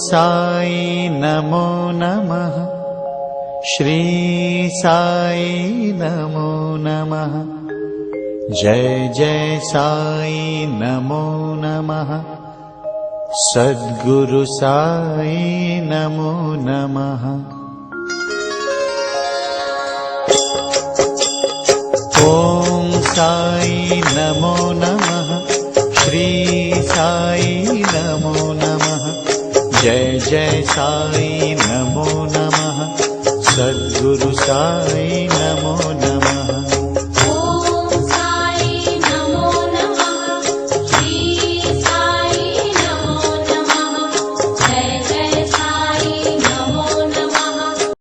साई नमो नमः। श्री साई नमो नमः। जय जय साई नमो नमः। सद्गुरु साई नमो नमः। ओम साई नमो नमः। श्री साई नमो नमः। जय जय साई नमो नमः। सद्गुरु साई नमो